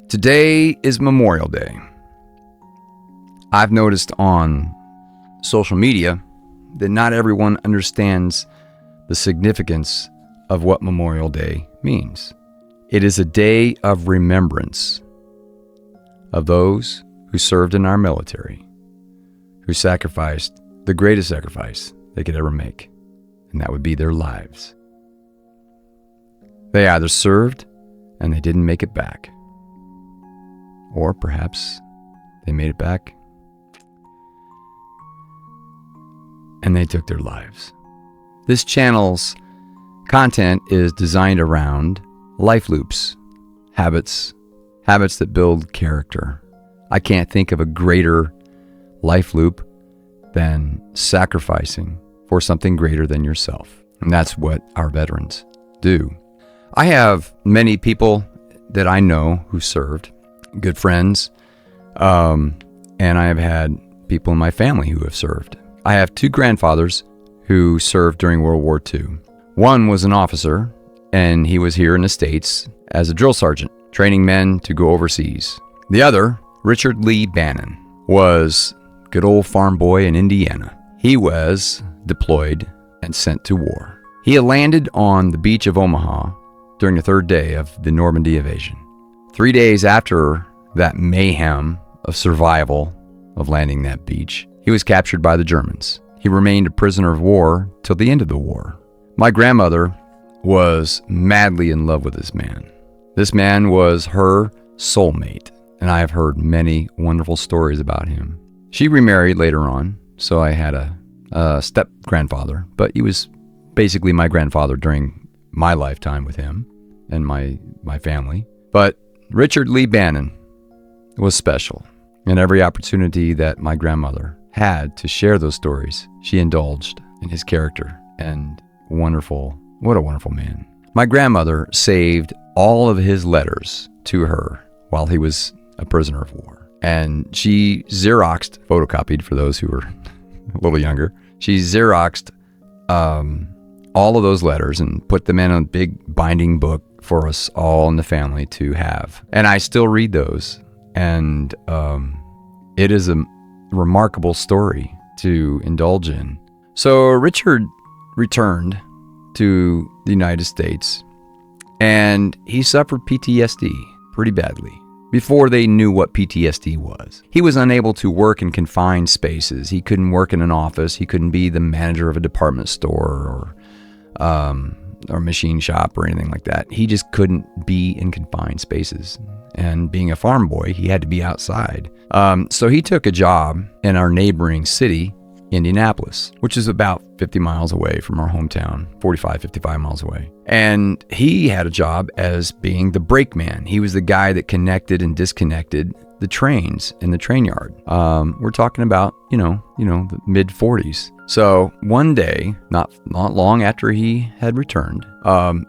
Today is Memorial Day. I've noticed on social media that not everyone understands the significance of what Memorial Day means. It is a day of remembrance of those who served in our military, who sacrificed the greatest sacrifice they could ever make, and that would be their lives. They either served and they didn't make it back, or perhaps they made it back and they took their lives. This channel's content is designed around life loops, habits that build character. I can't think of a greater life loop than sacrificing for something greater than yourself. And that's what our veterans do. I have many people that I know who served, good friends, and I have had people in my family who have served. I have two grandfathers who served during World War II. One was an officer, and he was here in the States as a drill sergeant, training men to go overseas. The other, Richard Lee Bannon, was a good old farm boy in Indiana. He was deployed and sent to war. He had landed on the beach of Omaha during the third day of the Normandy invasion. 3 days after that mayhem of survival of landing that beach, he was captured by the Germans. He remained a prisoner of war till the end of the war. My grandmother was madly in love with this man. This man was her soulmate, and I have heard many wonderful stories about him. She remarried later on, so I had a step-grandfather, but he was basically my grandfather during my lifetime with him and my family. But Richard Lee Bannon was special, and every opportunity that my grandmother had to share those stories, she indulged in his character, and what a wonderful man. My grandmother saved all of his letters to her while he was a prisoner of war, and she photocopied for those who were a little younger. She Xeroxed all of those letters and put them in a big binding book for us all in the family to have. And I still read those, and it is a remarkable story to indulge in. So Richard returned to the United States, and he suffered PTSD pretty badly before they knew what PTSD was. He was unable to work in confined spaces. He couldn't work in an office. He couldn't be the manager of a department store or machine shop or anything like that. He just couldn't be in confined spaces. And being a farm boy, he had to be outside. So he took a job in our neighboring city, Indianapolis, which is about 50 miles away from our hometown, 45, 55 miles away. And he had a job as being the brakeman. He was the guy that connected and disconnected the trains in the train yard. We're talking about, the mid 40s. So one day, not long after he had returned,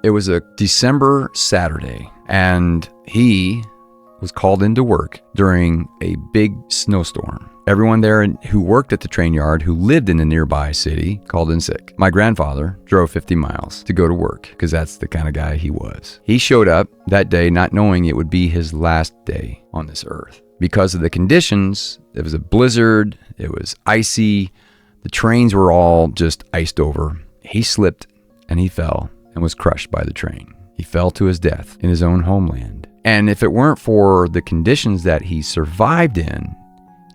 it was a December Saturday, and he was called into work during a big snowstorm. Everyone there who worked at the train yard, who lived in the nearby city, called in sick. My grandfather drove 50 miles to go to work because that's the kind of guy he was. He showed up that day not knowing it would be his last day on this earth. Because of the conditions, it was a blizzard, it was icy, the trains were all just iced over. He slipped and he fell and was crushed by the train. He fell to his death in his own homeland. And if it weren't for the conditions that he survived in,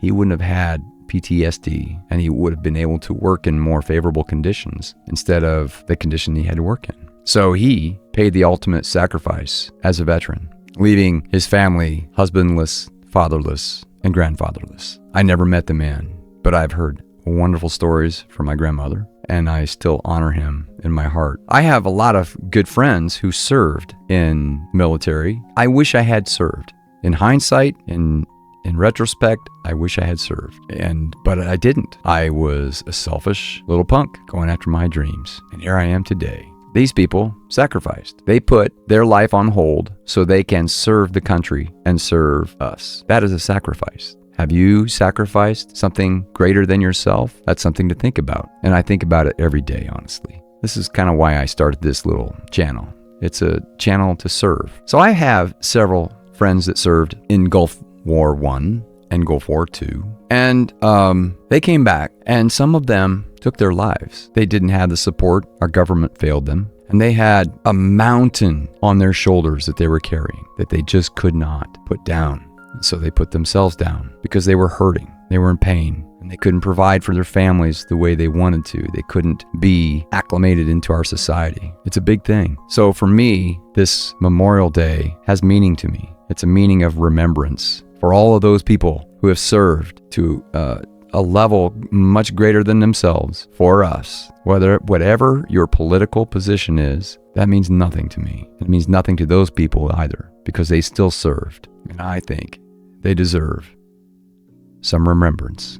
he wouldn't have had PTSD, and he would have been able to work in more favorable conditions instead of the condition he had to work in. So he paid the ultimate sacrifice as a veteran, leaving his family husbandless, fatherless, and grandfatherless. I never met the man, but I've heard wonderful stories from my grandmother, and I still honor him in my heart. I have a lot of good friends who served in military. I wish I had served. In hindsight, in retrospect, I wish I had served, but I didn't. I was a selfish little punk going after my dreams, and here I am today. These people sacrificed. They put their life on hold so they can serve the country and serve us. That is a sacrifice. Have you sacrificed something greater than yourself? That's something to think about, and I think about it every day, honestly. This is kind of why I started this little channel. It's a channel to serve. So I have several friends that served in Gulf War I and Gulf War II. And they came back, and some of them took their lives. They didn't have the support. Our government failed them. And they had a mountain on their shoulders that they were carrying that they just could not put down. And so they put themselves down because they were hurting. They were in pain, and they couldn't provide for their families the way they wanted to. They couldn't be acclimated into our society. It's a big thing. So for me, this Memorial Day has meaning to me. It's a meaning of remembrance for all of those people who have served to a level much greater than themselves for us. Whatever your political position is, that means nothing to me. It means nothing to those people either, because they still served. And I think they deserve some remembrance.